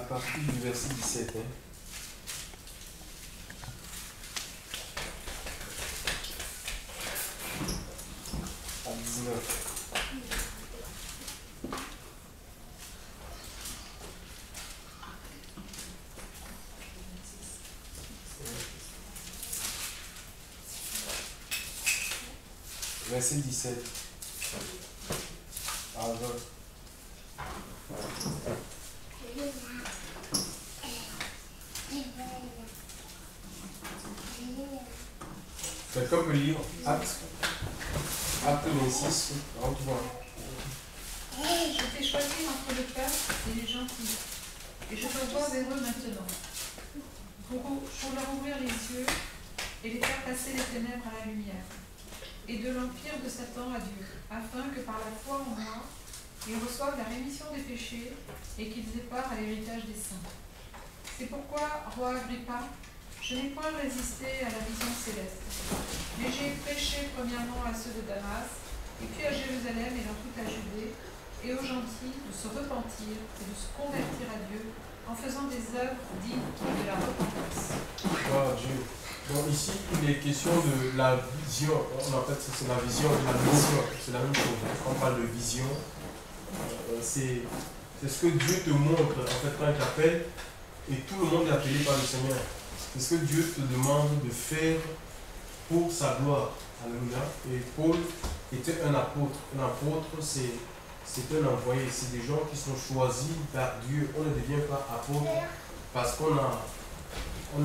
partir du verset 17. Hein. À 19. Verset 17. À 20. Quelqu'un peut lire Acte 26, rentre voir. Je t'ai choisi entre le peuple et les gentils, et je t'envoie vers eux maintenant, pour leur ouvrir les yeux et les faire passer les ténèbres à la lumière, et de l'empire de Satan à Dieu, afin que par la foi en moi, ils reçoivent la rémission des péchés et qu'ils aient part à l'héritage des saints. C'est pourquoi, roi Agrippa, je n'ai point résisté à la vision céleste, mais j'ai prêché premièrement à ceux de Damas, et puis à Jérusalem et dans toute la Judée, et aux gentils de se repentir et de se convertir à Dieu en faisant des œuvres dignes de la repentance. Gloire à Dieu. Donc ici, il est question de la vision. En fait, c'est la vision et la mission. C'est la même chose. Quand on parle de vision, c'est ce que Dieu te montre en fait quand il t'appelle, et tout le monde est appelé par le Seigneur. C'est ce que Dieu te demande de faire pour sa gloire. Alléluia. Et Paul était un apôtre. Un apôtre, c'est un envoyé. C'est des gens qui sont choisis par Dieu. On ne devient pas apôtre parce qu'on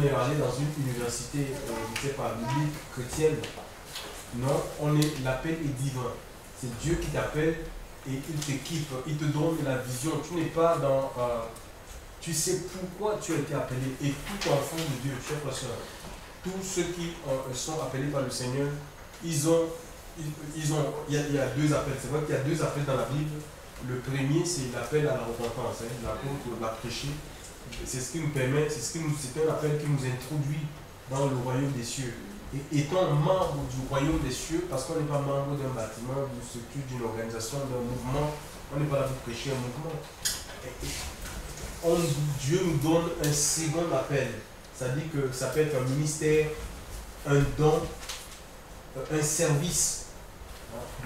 est allé dans une université, je ne sais pas, biblique, chrétienne. Non, l'appel est divin. C'est Dieu qui t'appelle et il t'équipe, il te donne la vision. Tu n'es pas dans... tu sais pourquoi tu as été appelé. Et tout enfant de Dieu, chers frères et sœurs, tous ceux qui sont appelés par le Seigneur, il y a deux appels. C'est vrai qu'il y a deux appels dans la Bible. Le premier, c'est l'appel à la repentance. Hein. L'apôtre l'a prêché. C'est ce qui nous permet, c'est un appel qui nous introduit dans le royaume des cieux. Et étant membre du royaume des cieux, parce qu'on n'est pas membre d'un bâtiment, d'une structure, d'une organisation, d'un mouvement, on n'est pas là pour prêcher un mouvement. Dieu nous donne un second appel. Ça dit que ça peut être un ministère, un don, un service.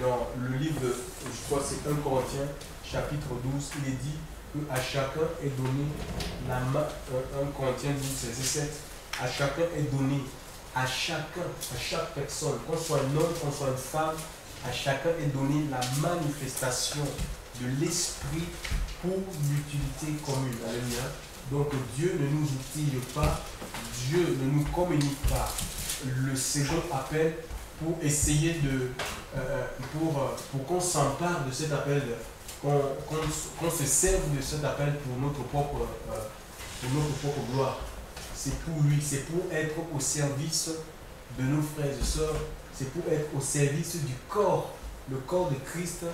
Dans le livre de, je crois que c'est 1 Corinthiens, chapitre 12, il est dit qu'à chacun est donné la main, 1 Corinthiens 12, verset 7, à chacun est donné, à chaque personne, qu'on soit un homme, qu'on soit une femme, à chacun est donné la manifestation de l'esprit pour l'utilité commune. Alléluia. Donc Dieu ne nous outille pas, Dieu ne nous communique pas le second appel pour essayer de, pour qu'on s'empare de cet appel, qu'on se serve de cet appel pour notre propre gloire. C'est pour lui, c'est pour être au service de nos frères et sœurs, c'est pour être au service du corps, le corps de Christ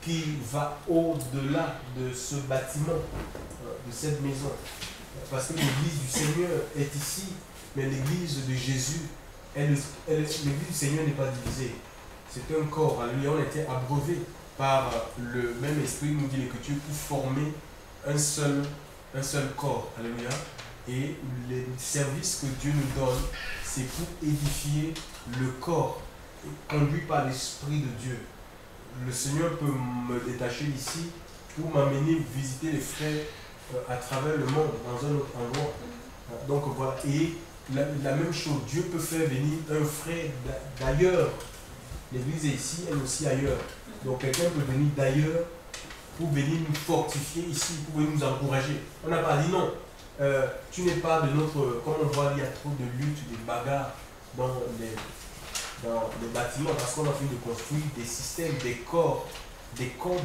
qui va au-delà de ce bâtiment, de cette maison. Parce que l'église du Seigneur est ici, mais l'église de Jésus, l'église du Seigneur n'est pas divisée. C'est un corps. Alléluia, on a été abreuvé par le même esprit, nous dit l'Écriture, pour former un seul corps. Alléluia. Et les services que Dieu nous donne, c'est pour édifier le corps, conduit par l'Esprit de Dieu. Le Seigneur peut me détacher d'ici pour m'amener visiter les frères à travers le monde, dans un autre endroit. Donc voilà. Et la même chose, Dieu peut faire venir un frère d'ailleurs. L'église est ici, elle aussi ailleurs. Donc quelqu'un peut venir d'ailleurs pour venir nous fortifier ici, pour venir nous encourager. On n'a pas dit non. Tu n'es pas de notre... Comme on voit, il y a trop de luttes, de bagarres dans les bâtiments, parce qu'on a fait de construire des systèmes, des corps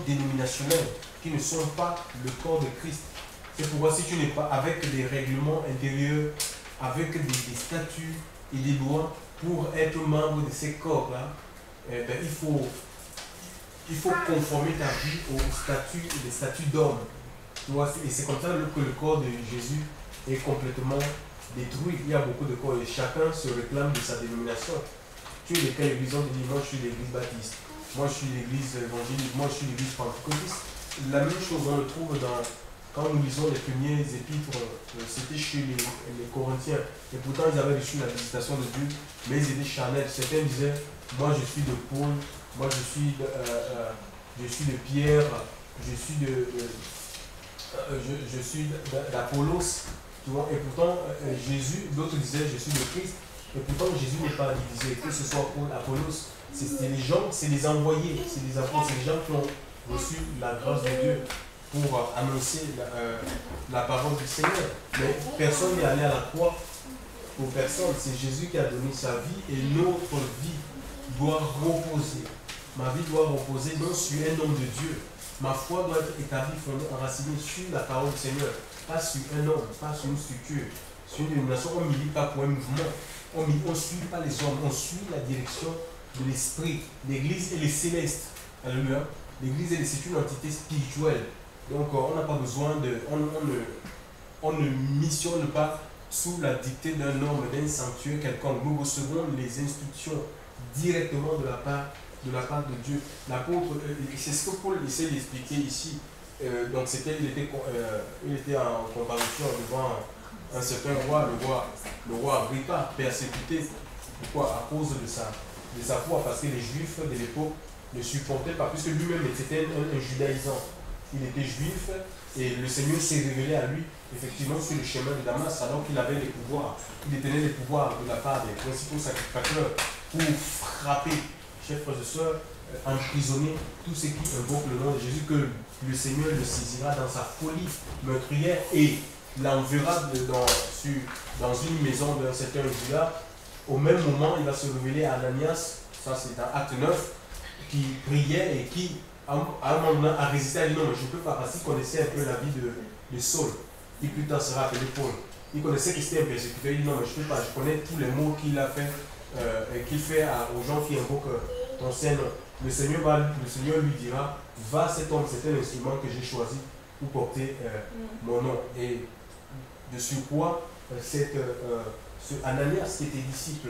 dénominationnels qui ne sont pas le corps de Christ. C'est pourquoi si tu n'es pas avec des règlements intérieurs, avec des statuts et des lois pour être membre de ces corps-là, il faut conformer ta vie aux statuts et des statuts d'hommes. Et c'est comme ça que le corps de Jésus est complètement détruit. Il y a beaucoup de corps et chacun se réclame de sa dénomination. Tu es de quelle église? On te dit, moi je suis l'église baptiste, moi je suis l'église évangélique, moi je suis l'église pentecôtiste. La même chose, on le trouve dans Quand nous lisons les premiers épîtres, c'était chez les Corinthiens. Et pourtant, ils avaient reçu la visitation de Dieu, mais ils étaient charnels. Certains disaient, moi je suis de Paul, moi je suis de Pierre, je suis d'Apollos. Et pourtant, Jésus, d'autres disaient, je suis de Christ. Et pourtant, Jésus n'est pas divisé. Que ce soit Paul, Apollos, c'est les gens, c'est les envoyés, c'est les apôtres, c'est les gens qui ont reçu la grâce de Dieu pour annoncer la parole du Seigneur. Mais personne n'est allé à la croix pour personne. C'est Jésus qui a donné sa vie et notre vie doit reposer. Ma vie doit reposer non sur un homme de Dieu. Ma foi doit être établie, fondée, enracinée sur la parole du Seigneur. Pas sur un homme, pas sur une structure, sur une dénomination. On ne milite pas pour un mouvement. On ne suit pas les hommes, on suit la direction de l'Esprit. L'Église, elle est céleste. Alléluia. L'Église, c'est une entité spirituelle. Donc, on n'a pas besoin de... On ne missionne pas sous la dictée d'un homme, d'un sanctuaire quelconque. Nous recevons les instructions directement de la part de Dieu. L'apôtre, c'est ce que Paul essaie d'expliquer ici. Donc, il était en comparution devant un certain roi, le roi Agrippa, persécuté. Pourquoi? À cause de sa foi, parce que les Juifs de l'époque ne supportaient pas, puisque lui-même était un judaïsant. Il était juif et le Seigneur s'est révélé à lui, effectivement, sur le chemin de Damas, alors qu'il avait les pouvoirs. Il détenait les pouvoirs de la part des principaux sacrificateurs pour frapper, chers frères et sœurs, emprisonner tous ceux qui invoquent le nom de Jésus, que le Seigneur le saisira dans sa folie meurtrière et l'enverra dans une maison d'un certain Judas. Au même moment, il va se révéler à Ananias, ça c'est dans Acte 9, qui priait et qui, à un moment donné, a résisté à dire non, mais je ne peux pas, parce qu'il connaissait un peu la vie de Saul, qui plus tard sera appelé Paul. Il connaissait que c'était un persécuteur, il dit non, mais je ne peux pas, je connais tous les mots qu'il a fait, qu'il fait aux gens qui invoquent ton Saint-Nom. Le Seigneur lui dira, va cet homme, c'est un instrument que j'ai choisi pour porter mon nom. Et de surcroît, ce Ananias qui était disciple,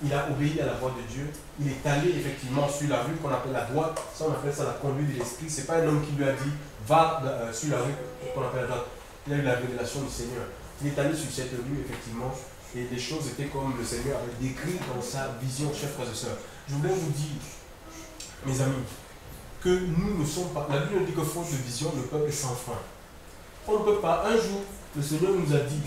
il a obéi à la voix de Dieu. Il est allé effectivement sur la rue qu'on appelle la droite. Ça, on appelle ça la conduite de l'esprit. Ce n'est pas un homme qui lui a dit va sur la rue qu'on appelle la droite. Il a eu la révélation du Seigneur. Il est allé sur cette rue effectivement et les choses étaient comme le Seigneur avait décrit dans sa vision, chers frères et sœurs. Je voulais vous dire, mes amis, que nous ne sommes pas. La Bible dit que faute de vision, le peuple est sans frein. On ne peut pas. Un jour, le Seigneur nous a dit,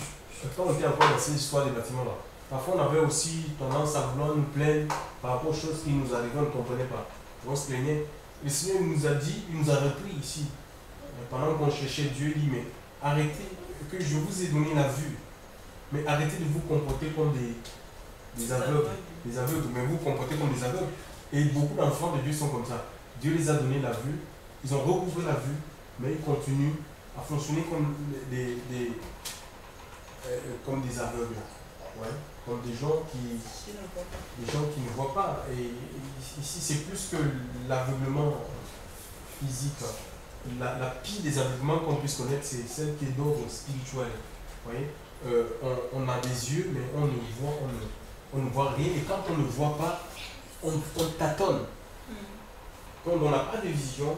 quand on était encore dans cette histoire des bâtiments là, parfois on avait aussi tendance à vouloir nous plaindre par rapport aux choses qui nous arrivaient, on ne comprenait pas. On se plaignait. Le Seigneur nous a dit, il nous a repris ici. Pendant qu'on cherchait Dieu, il dit, mais arrêtez, que je vous ai donné la vue. Mais arrêtez de vous comporter comme des aveugles. Des aveugles, mais vous comportez comme des aveugles. Et beaucoup d'enfants de Dieu sont comme ça. Dieu les a donné la vue, ils ont recouvré la vue, mais ils continuent à fonctionner comme comme des aveugles. Ouais. Comme des gens qui ne voient pas. Et ici, c'est plus que l'aveuglement physique. La pire des aveuglements qu'on puisse connaître, c'est celle qui est d'ordre spirituel. Vous voyez, on a des yeux, mais on ne voit rien. Et quand on ne voit pas, on tâtonne. Quand on n'a pas de vision,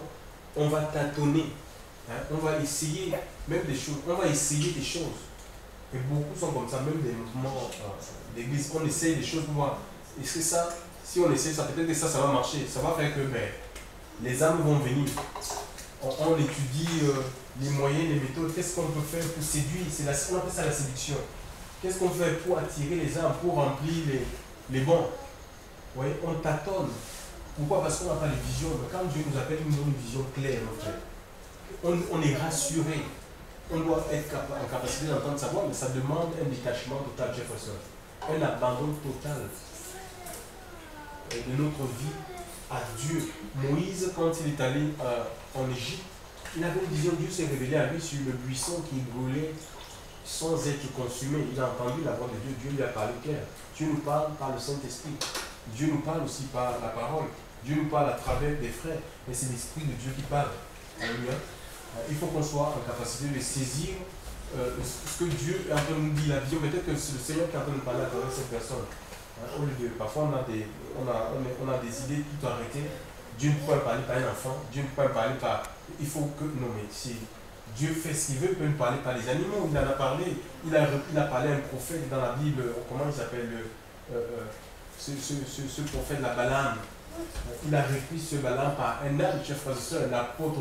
on va tâtonner. Hein? On va essayer même des choses. On va essayer des choses. Et beaucoup sont comme ça, même des mouvements d'église. On essaye des choses pour voir. Est-ce que ça, si on essaie ça, peut-être que ça va marcher. Ça va faire que les âmes vont venir. On étudie les moyens, les méthodes. Qu'est-ce qu'on peut faire pour séduire? On appelle ça la séduction. Qu'est-ce qu'on fait pour attirer les âmes, pour remplir les bons? Vous voyez, on tâtonne. Pourquoi? Parce qu'on n'a pas de vision. Mais quand Dieu nous appelle, il nous donne une vision claire, en fait. On est rassuré. On doit être en capacité d'entendre sa voix, mais ça demande un détachement total, chers frères et sœurs. Un abandon total de notre vie à Dieu. Moïse, quand il est allé en Égypte, il avait une vision. Dieu s'est révélé à lui sur le buisson qui brûlait sans être consumé. Il a entendu la voix de Dieu. Dieu lui a parlé clair. Dieu nous parle par le Saint-Esprit. Dieu nous parle aussi par la parole. Dieu nous parle à travers des frères. Mais c'est l'Esprit de Dieu qui parle. Alléluia. Il faut qu'on soit en capacité de saisir ce que Dieu est en train de nous dire, la vision. Peut-être que c'est le Seigneur qui est en train de parler à travers cette personne. Au lieu de, parfois on a des idées tout arrêtées. Dieu ne peut pas parler par un enfant. Dieu ne peut pas parler par... Il faut que... Non mais Dieu fait ce qu'il veut, il peut nous parler par les animaux, il en a parlé, il a parlé à un prophète dans la Bible, comment il s'appelle, ce prophète, la Balaam. Il a repris ce Balaam par un âne, chers frères et sœurs, l'apôtre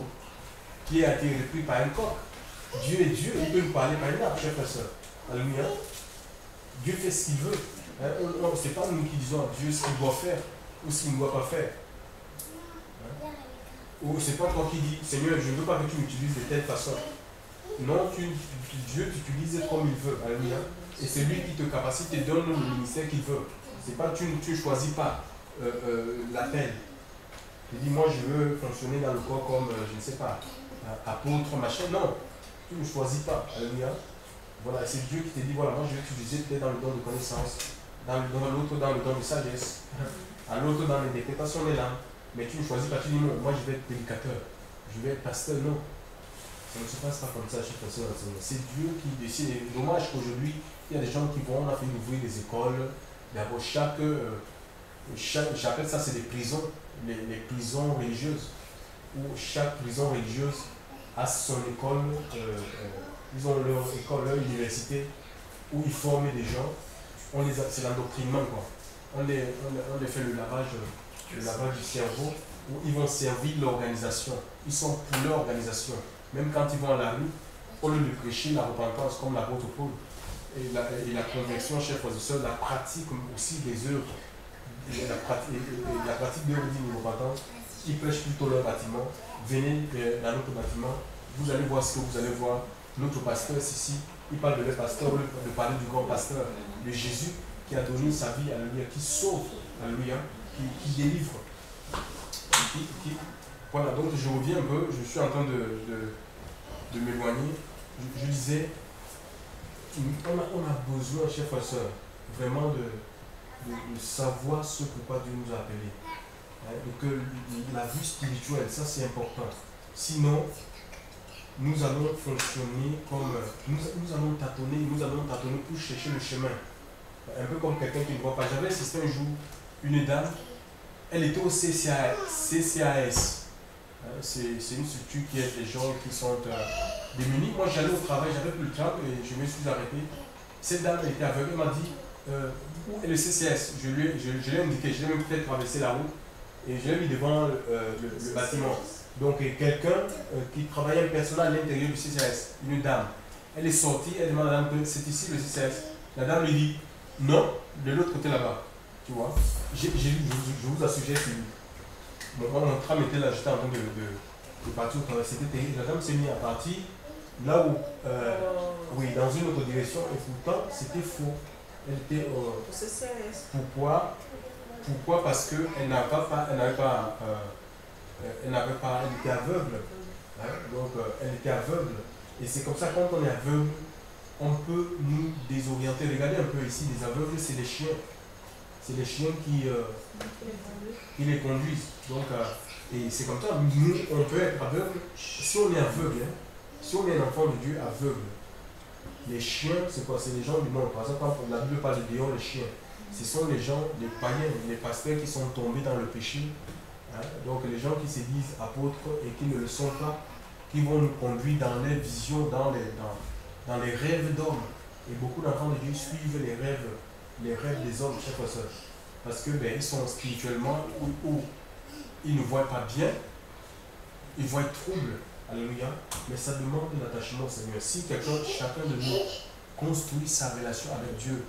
qui a été repris par un coq. Dieu est Dieu, il peut nous parler par un arbre, chers frères et sœurs. Alléluia. Dieu fait ce qu'il veut. Ce n'est pas nous qui disons à Dieu ce qu'il doit faire ou ce qu'il ne doit pas faire. Ou c'est pas toi qui dis, Seigneur, je ne veux pas que tu m'utilises de telle façon. Non, Dieu t'utilise comme il veut. Alléluia. Et c'est lui qui te capacite et donne le ministère qu'il veut. C'est pas tu ne choisis pas l'appel. Tu dis, moi je veux fonctionner dans le corps comme, je ne sais pas, apôtre, machin. Non, tu ne choisis pas. Alléluia. Voilà, c'est Dieu qui te dit, voilà, moi je vais t'utiliser peut-être dans le don de connaissance, l'autre dans le don de sagesse, à l'autre dans l'interprétation des langues. Mais tu ne choisis pas, tu dis non, moi je vais être prédicateur, je vais être pasteur, non. Ça ne se passe pas comme ça, chers frères et sœurs. C'est Dieu qui décide. Et dommage qu'aujourd'hui, il y a des gens qui vont, on a fait ouvrir des écoles. D'abord, j'appelle ça, c'est des prisons, les prisons religieuses, où chaque prison religieuse a son école, ils ont leur école, leur université, où ils forment des gens. C'est l'endoctrinement, quoi. On les fait le lavage du cerveau, où ils vont servir l'organisation. Ils sont pour leur organisation. Même quand ils vont à la rue, au lieu de prêcher la repentance comme l'apôtre Paul, et la conversion, chers frères et sœurs, la pratique aussi des œuvres, la pratique d'œuvres dignes de repentance, ils prêchent plutôt leur bâtiment. Venez dans notre bâtiment, vous allez voir ce que vous allez voir. Notre pasteur, ici, il parle de leur pasteur, de parler du grand pasteur, de Jésus qui a donné sa vie, alléluia, qui sauve, alléluia, qui délivre. Voilà, donc je reviens un peu, je suis en train de m'éloigner. Je disais, on a besoin, chers frères et sœurs, vraiment de savoir ce pourquoi Dieu nous a appelés. Et que la vie spirituelle, ça c'est important. Sinon, nous allons fonctionner comme... Nous allons tâtonner pour chercher le chemin. Un peu comme quelqu'un qui ne voit pas. J'avais assisté un jour une dame, elle était au CCAS. C'est une structure qui aide les gens qui sont démunis. Moi j'allais au travail, j'avais plus le temps et je me suis arrêté. Cette dame était aveugle, elle m'a dit où est le CCS? Je l'ai indiqué, je l'ai même fait traverser la route et je l'ai mis devant le bâtiment. Donc quelqu'un qui travaillait un personnel à l'intérieur du CCS, une dame, elle est sortie, elle demande à la dame, c'est ici le CCS. La dame lui dit non, de l'autre côté là-bas. Tu vois, je vous assure, j'ai suivi. Mon tram était là, j'étais en train de partir au travail, c'était terrible. La dame s'est mise à partir là où, oui, dans une autre direction, et pourtant c'était faux. Elle était pourquoi? Parce qu'elle elle était aveugle. Hein? Donc elle était aveugle. Et c'est comme ça, quand on est aveugle, on peut nous désorienter. Regardez un peu ici, les aveugles, c'est les chiens. C'est les chiens qui les conduisent. Donc, et c'est comme ça, nous, on peut être aveugle. Si on est aveugle, hein, si on est un enfant de Dieu aveugle, les chiens, c'est quoi? C'est les gens du monde. Par exemple, quand la Bible parle de Léon, les chiens, ce sont les gens, les païens, les pasteurs qui sont tombés dans le péché. Hein? Donc, les gens qui se disent apôtres et qui ne le sont pas, qui vont nous conduire dans les visions, dans les rêves d'hommes. Et beaucoup d'enfants de Dieu suivent les rêves des hommes, chers frères et sœurs. Parce que ils sont spirituellement où ils ne voient pas bien, ils voient trouble. Alléluia. Mais ça demande de l'attachement au Seigneur. Si chacun de nous construit sa relation avec Dieu,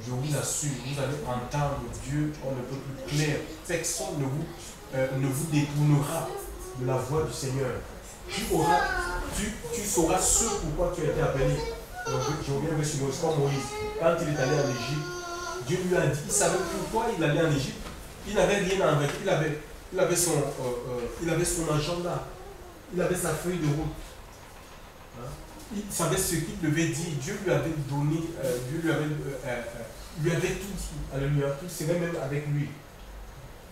je vous assure, vous allez entendre Dieu en un peu plus clair. Personne ne vous détournera de la voix du Seigneur. Tu sauras ce pourquoi tu as été appelé. Je reviens sur Moïse. Quand il est allé en Égypte, Dieu lui a dit, il savait pourquoi il allait en Égypte. Il n'avait rien avec, il avait son agenda, il avait sa feuille de route. Hein? Il savait ce qu'il devait dire. Dieu lui avait donné, Dieu lui avait tout dit. Alléluia, tout serait même avec lui.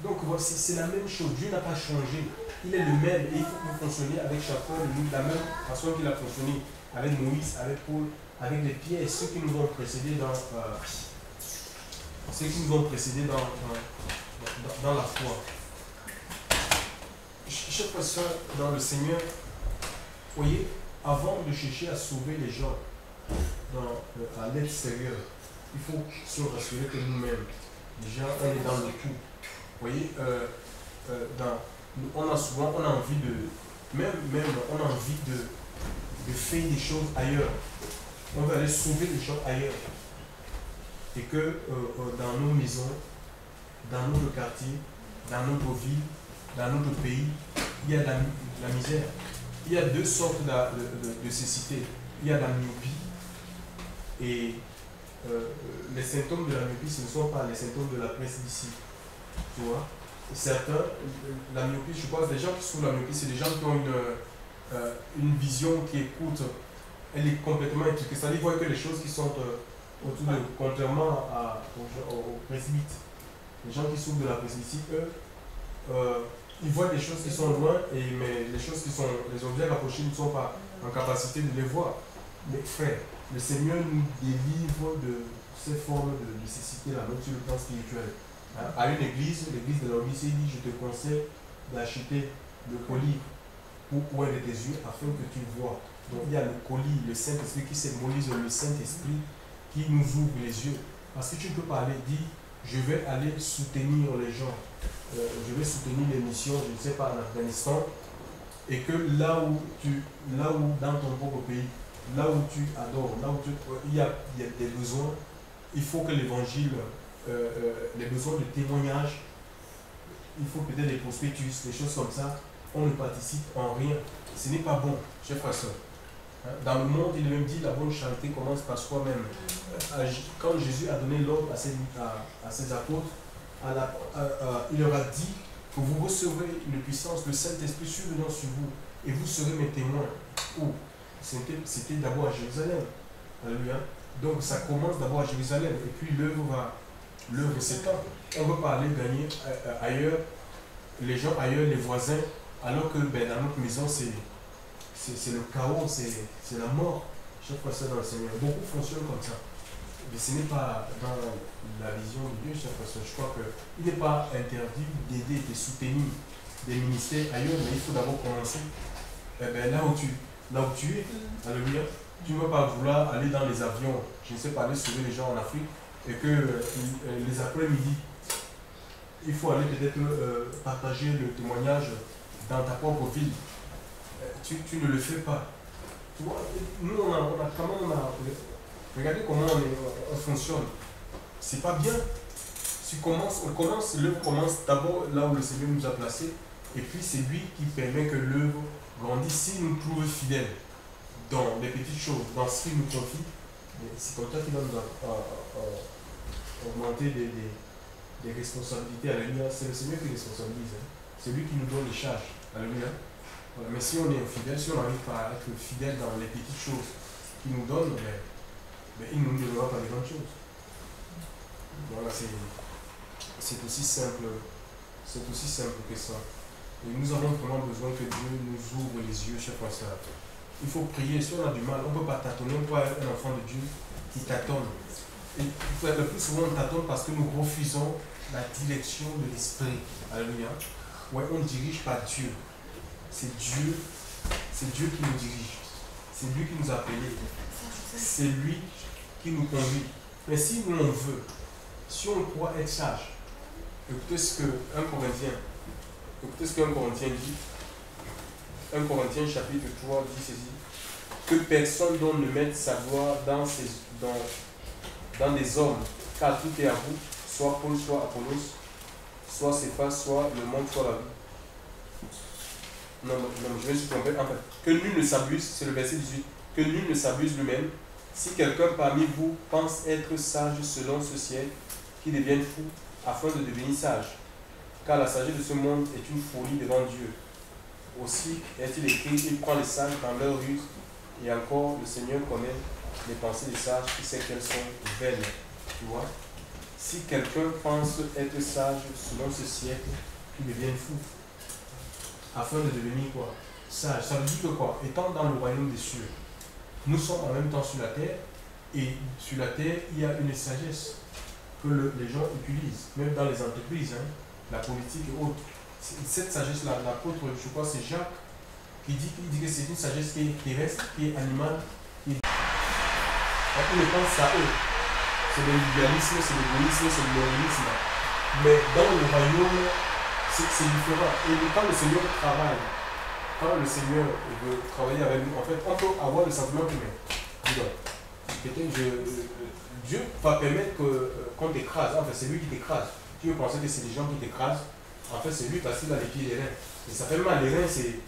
Donc c'est la même chose. Dieu n'a pas changé. Il est le même et il faut que vous fonctionniez avec chacun de nous de la même façon qu'il a fonctionné avec Moïse, avec Paul, avec les pierres, ceux qui nous ont précédés dans la foi. Chaque fois dans le Seigneur, voyez, avant de chercher à sauver les gens à l'extérieur, il faut se rassurer que nous-mêmes, déjà, on est dans le coup. Vous voyez, on a envie on a envie de faire des choses ailleurs. On va aller sauver les gens ailleurs. Et que dans nos maisons, dans notre quartier, dans notre ville, dans notre pays, il y a la misère. Il y a deux sortes de cécité. Il y a la myopie et les symptômes de la myopie, ce ne sont pas les symptômes de la presse d'ici. Tu vois? Certains, la myopie, je pense, les gens qui souffrent de la myopie, c'est des gens qui ont une vision qui est courte. Elle est complètement étriquée. C'est-à-dire qu'ils voient que les choses qui sont autour d'eux, contrairement au presbyte. Les gens qui souffrent de la presbytie, eux, ils voient des choses qui sont loin, mais les choses qui sont, les objets rapprochés ne sont pas en capacité de les voir. Mais frère, le Seigneur nous délivre de ces formes de nécessité-là, même sur le plan spirituel. Hein? À une église, l'église de l'Odyssée dit, je te conseille d'acheter le colis pour ouvrir tes yeux afin que tu vois. Donc il y a le colis, le Saint-Esprit qui symbolise le Saint-Esprit qui nous ouvre les yeux. Parce que tu peux parler, dire, je vais aller soutenir les gens, je vais soutenir les missions, je ne sais pas, en Afghanistan, et que là où dans ton propre pays, là où tu adores, là où il y a des besoins, il faut que l'évangile, les besoins de témoignage, il faut peut-être des prospectus, des choses comme ça, on ne participe en rien. Ce n'est pas bon, chers frères et sœurs. Dans le monde, il est même dit la bonne charité commence par soi-même. Quand Jésus a donné l'ordre à ses apôtres, il leur a dit que vous recevrez une puissance, le Saint-Esprit survenant sur vous, et vous serez mes témoins. Où? C'était d'abord à Jérusalem. Alléluia. Donc ça commence d'abord à Jérusalem, et puis l'œuvre s'étend. On ne peut pas aller gagner ailleurs, les gens ailleurs, les voisins, alors que dans notre maison, c'est le chaos, c'est la mort. Chaque fois ça dans le Seigneur. Beaucoup fonctionnent comme ça. Mais ce n'est pas dans la vision de Dieu, chaque fois ça. Je crois qu'il n'est pas interdit d'aider, de soutenir des ministères ailleurs, mais il faut d'abord commencer là où tu es. Alléluia. Tu ne vas pas vouloir aller dans les avions, je ne sais pas, aller sauver les gens en Afrique, et que les après-midi, il faut aller peut-être partager le témoignage dans ta propre ville. Tu ne le fais pas. Tu vois, nous, regardez comment on fonctionne. C'est pas bien. L'œuvre commence d'abord là où le Seigneur nous a placés, et puis c'est lui qui permet que l'œuvre grandisse. S'il nous trouve fidèles dans les petites choses, dans ce qu'il nous confie, c'est comme ça qu'il va nous augmenter des responsabilités. Alléluia. C'est le Seigneur qui responsabilise. Hein. C'est lui qui nous donne les charges. Alléluia. Voilà. Mais si on est infidèle, si on n'arrive pas à être fidèle dans les petites choses qu'il nous donne, il ne nous donnera pas les grandes choses. Voilà, c'est aussi simple que ça. Et nous avons vraiment besoin que Dieu nous ouvre les yeux chaque fois ça. Il faut prier. Si on a du mal, on ne peut pas tâtonner. On peut être un enfant de Dieu qui tâtonne. Et le plus souvent, on tâtonne parce que nous refusons la direction de l'Esprit. Alléluia. Ouais, on ne dirige pas Dieu. C'est Dieu qui nous dirige. C'est lui qui nous a appelés. C'est lui qui nous conduit. Mais si nous on veut, si on croit être sage, écoutez ce que 1 Corinthien dit. 1 Corinthiens chapitre 3 dit ceci. Que personne ne mette sa gloire dans des hommes, car tout est à vous, soit Paul, soit Apollos, soit Céphas, soit le monde, soit la vie. Non, je vais me tromper. En fait, que nul ne s'abuse, c'est le verset 18, que nul ne s'abuse lui-même. Si quelqu'un parmi vous pense être sage selon ce siècle, qu'il devienne fou, afin de devenir sage. Car la sagesse de ce monde est une folie devant Dieu. Aussi est-il écrit, il prend les sages dans leur ruse, et encore le Seigneur connaît les pensées des sages, qui sait qu'elles sont vaines. Tu vois? Si quelqu'un pense être sage selon ce siècle, qu'il devienne fou. Afin de devenir quoi? Sage. Ça veut dire que quoi? Étant dans le royaume des cieux, nous sommes en même temps sur la terre, et sur la terre, il y a une sagesse que les gens utilisent, même dans les entreprises, hein, la politique et autres. Cette sagesse-là, l'apôtre, je crois, c'est Jacques, il dit que c'est une sagesse qui est terrestre, qui est animale, qui est... On ne pense à eux. C'est l'individualisme, c'est l'égoïsme, c'est le moralisme. Mais dans le royaume, c'est différent. Et quand le Seigneur travaille, quand le Seigneur veut travailler avec nous, en fait, on peut avoir le sentiment que, mais, dis donc, Dieu va permettre qu'on t'écrase. En fait, c'est lui qui t'écrase. Tu veux penser que c'est les gens qui t'écrasent. En fait, c'est lui parce qu'il a les pieds et les reins. Et ça fait mal. Les reins, c'est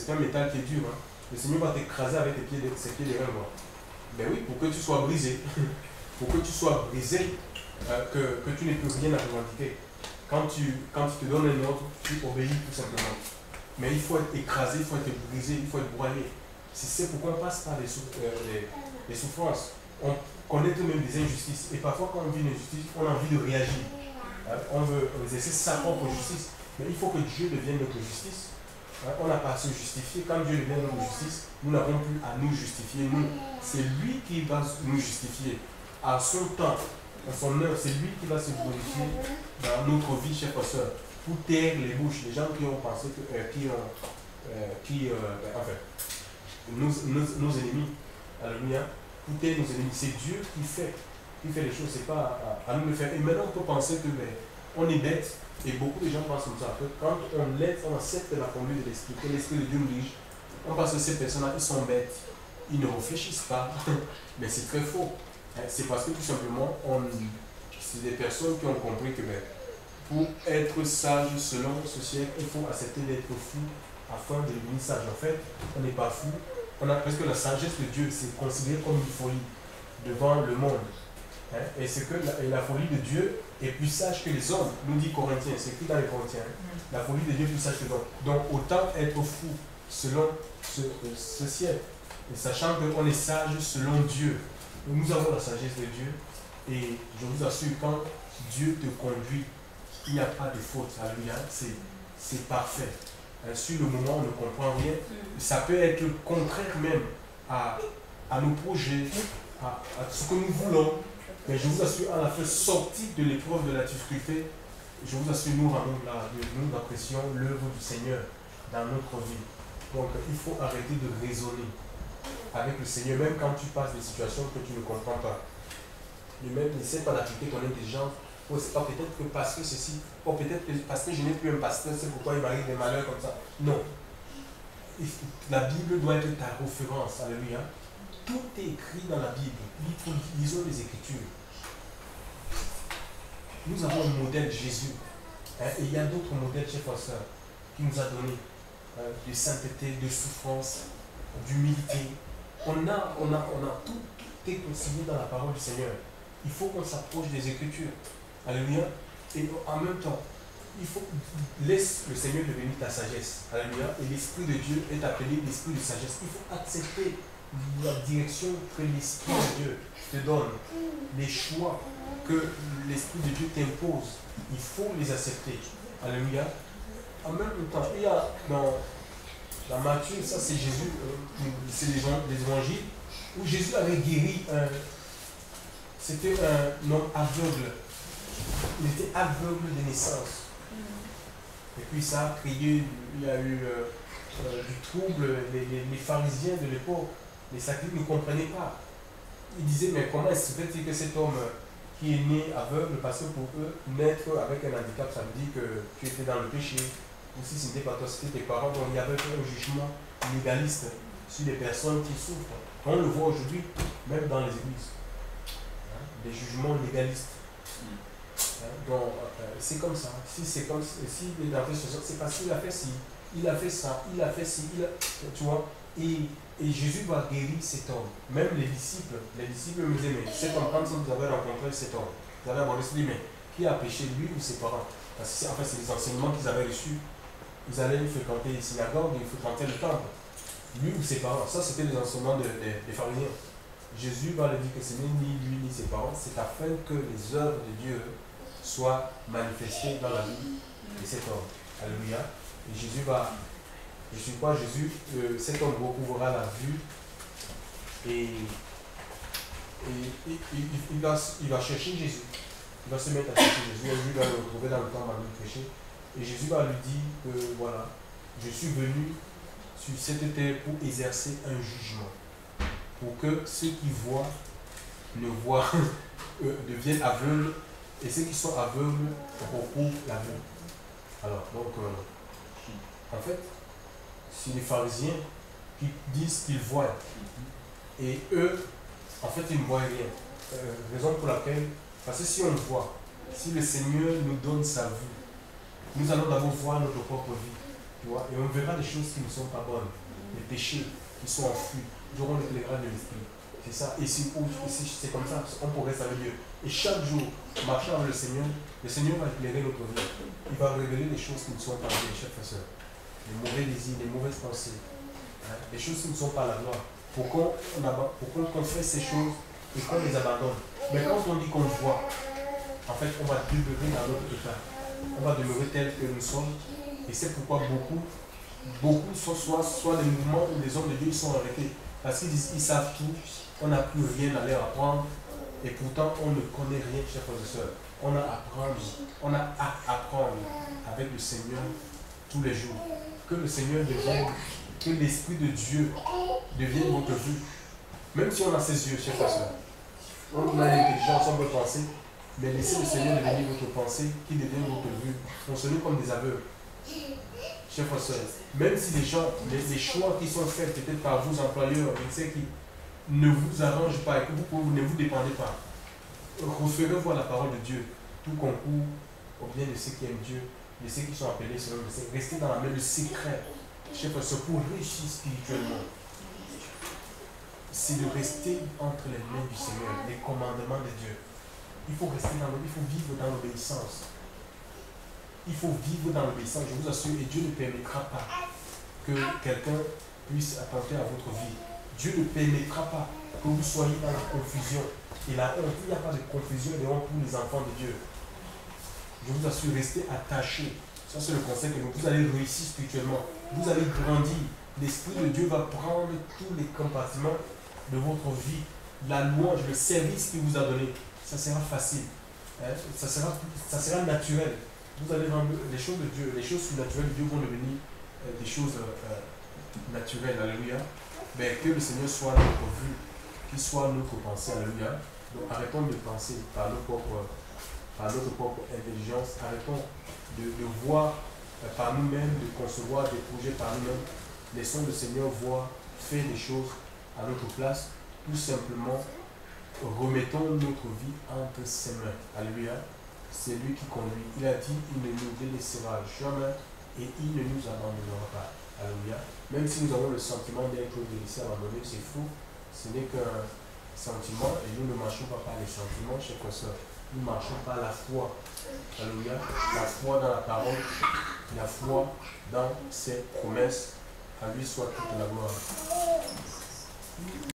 un métal qui est dur. Hein. Le Seigneur va t'écraser avec ses pieds et les reins. Ben oui, pour que tu sois brisé. Pour que tu sois brisé, que tu n'aies plus rien à revendiquer. Quand tu te donnes un ordre, tu obéis tout simplement. Mais il faut être écrasé, il faut être brisé, il faut être broyé. C'est pourquoi on passe par les souffrances. On connaît même des injustices. Et parfois, quand on vit une injustice, on a envie de réagir. On veut exercer sa propre justice. Mais il faut que Dieu devienne notre justice. On n'a pas à se justifier. Quand Dieu devient notre justice, nous n'avons plus à nous justifier. C'est lui qui va nous justifier. À son temps, à son heure, c'est lui qui va se glorifier dans notre vie, chers soeurs, pour taire les bouches. Les gens qui ont pensé que, nos ennemis, alléluia, pour taire nos ennemis, c'est Dieu qui fait les choses, c'est pas à nous de le faire. Et maintenant, on peut penser que on est bête, et beaucoup de gens pensent comme ça, que quand on laisse, on accepte la conduite de l'Esprit, que l'Esprit de Dieu nous dirige, on pense que ces personnes-là, ils sont bêtes, ils ne réfléchissent pas, mais c'est très faux. C'est parce que tout simplement, c'est des personnes qui ont compris que pour être sage selon ce siècle, il faut accepter d'être fou afin de devenir sage. En fait, on n'est pas fou. Parce que la sagesse de Dieu, c'est considéré comme une folie devant le monde. Et c'est que la folie de Dieu est plus sage que les hommes, nous dit Corinthiens, c'est écrit dans les Corinthiens. La folie de Dieu est plus sage que les hommes. Donc autant être fou selon ce siècle, et sachant qu'on est sage selon Dieu. Nous avons la sagesse de Dieu et je vous assure, quand Dieu te conduit, il n'y a pas de faute. Alléluia, c'est parfait. Sur le moment, on ne comprend rien. Ça peut être contraire même à nos projets, à ce que nous voulons. Mais je vous assure, à la fin, sortie de l'épreuve de la difficulté, je vous assure, nous apprécions l'œuvre du Seigneur dans notre vie. Donc, il faut arrêter de raisonner avec le Seigneur, même quand tu passes des situations que tu ne comprends pas. Ne même n'essaie pas d'appliquer ton intelligence. Oh, c'est pas peut-être que parce que ceci, oh, peut-être que parce que je n'ai plus un pasteur, c'est pourquoi il m'arrive des malheurs comme ça. Non. La Bible doit être ta référence. Alléluia. Tout est écrit dans la Bible. Lisons les Écritures. Nous avons un modèle Jésus. Et il y a d'autres modèles, chers frères et sœurs, qui nous a donné de sainteté, de souffrance, d'humilité. On a tout est consigné dans la parole du Seigneur. Il faut qu'on s'approche des Écritures. Alléluia. Et en même temps, laisse le Seigneur devenir ta sagesse. Alléluia. Et l'Esprit de Dieu est appelé l'Esprit de sagesse. Il faut accepter la direction que l'Esprit de Dieu te donne. Les choix que l'Esprit de Dieu t'impose. Il faut les accepter. Alléluia. En même temps, il y a dans Matthieu, ça c'est Jésus, c'est les évangiles, où Jésus avait guéri c'était un homme aveugle. Il était aveugle de naissance. Et puis ça a créé, il y a eu du trouble. Les pharisiens de l'époque, les sacristes ne comprenaient pas. Ils disaient, mais comment est-ce que que cet homme qui est né aveugle, parce que pour eux, naître avec un handicap, ça veut dire que tu étais dans le péché, ou si ce n'était pas toi, c'était tes parents. Donc il y avait un jugement légaliste sur les personnes qui souffrent. On le voit aujourd'hui, même dans les églises. Des jugements légalistes. Donc, c'est comme ça. Si c'est comme si il a fait ce, c'est parce qu'il a fait ci, il a fait ça, il a fait ci, tu vois. Et Jésus va guérir cet homme. Même les disciples me disaient, mais cet homme, quand vous avez rencontré cet homme, vous avez abordé, mais qui a péché, lui ou ses parents? Parce que en fait, c'est les enseignements qu'ils avaient reçus. Ils allaient fréquenter les synagogues, ils fréquentaient le temple. Lui ou ses parents, ça c'était les enseignements des pharisiens. Jésus va leur dire que ce n'est ni lui ni ses parents, c'est afin que les œuvres de Dieu soient manifestées dans la vie de cet homme. Alléluia. Et Jésus va, je suis pas Jésus, cet homme recouvrera la vue et il va chercher Jésus. Il va se mettre à chercher Jésus. Jésus va le retrouver dans le temple à lui prêcher. Et Jésus va lui dire que voilà, je suis venu sur cette terre pour exercer un jugement. Pour que ceux qui voient ne voient, deviennent aveugles, et ceux qui sont aveugles recouvrent la vue. Alors, donc, en fait, c'est les pharisiens qui disent qu'ils voient. Et eux, en fait, ils ne voient rien. Raison pour laquelle, parce que si on voit, si le Seigneur nous donne sa vue, nous allons d'abord voir notre propre vie. Tu vois, et on verra des choses qui ne sont pas bonnes, les péchés qui sont enfouis. Nous aurons l'éclairage de l'esprit. C'est ça. Et si c'est comme ça, on progresse avec Dieu. Et chaque jour, marchant avec le Seigneur va éclairer notre vie. Il va révéler les choses qui ne sont pas bien, chers frères et sœurs. Les mauvais désirs, les mauvaises pensées. Hein, les choses qui ne sont pas la gloire. Pour qu'on confesse ces choses et qu'on les abandonne. Mais quand on dit qu'on voit, en fait, on va demeurer dans notre état. On va demeurer tel que nous sommes. Et c'est pourquoi beaucoup soit les mouvements ou les hommes de Dieu sont arrêtés. Parce qu'ils disent, ils savent tout, on n'a plus rien à leur apprendre. Et pourtant, on ne connaît rien, chers frères et sœurs. On a à apprendre avec le Seigneur tous les jours. Que le Seigneur devienne, que l'Esprit de Dieu devienne votre vue. Même si on a ses yeux, chers frères et sœurs. On a l'intelligence, on peut penser. Mais laissez le Seigneur devenir votre pensée, qu'il devienne votre vue. Fonctionnez comme des aveugles. Chers frères et sœurs, même si les choix qui sont faits peut-être par vos employeurs, qui ne vous arrangent pas et que vous ne vous dépendez pas, referez-vous à la parole de Dieu, tout concourt au bien de ceux qui aiment Dieu, de ceux qui sont appelés selon le Seigneur. Restez dans la main, le secret, chers frères et sœurs, pour réussir spirituellement. C'est de rester entre les mains du Seigneur, les commandements de Dieu. Il faut vivre dans l'obéissance. Il faut vivre dans l'obéissance, je vous assure, et Dieu ne permettra pas que quelqu'un puisse attenter à votre vie. Dieu ne permettra pas que vous soyez dans la confusion et la honte. Il n'y a pas de confusion et de honte pour les enfants de Dieu. Je vous assure, restez attachés. Ça, c'est le conseil que vous allez réussir spirituellement. Vous allez grandir. L'Esprit de Dieu va prendre tous les compartiments de votre vie. La louange, le service qu'il vous a donné, ça sera facile. Hein? Ça sera naturel. Vous allez rendre les choses de Dieu, les choses surnaturelles de Dieu vont devenir des choses naturelles. Alléluia. Mais que le Seigneur soit notre vue, qu'il soit notre pensée. Alléluia. Donc arrêtons de penser par notre propre intelligence. Arrêtons de voir par nous-mêmes, de concevoir des projets par nous-mêmes. Laissons le Seigneur voir, faire des choses à notre place. Tout simplement, remettons notre vie entre ses mains. Alléluia. C'est lui qui conduit. Il a dit, il ne nous délaissera jamais et il ne nous abandonnera pas. Alléluia. Même si nous avons le sentiment d'être délaissés, abandonnés, c'est faux. Ce n'est qu'un sentiment et nous ne marchons pas par les sentiments, chers frères. Nous marchons par la foi. Alléluia. La foi dans la parole, la foi dans ses promesses. À lui soit toute la gloire.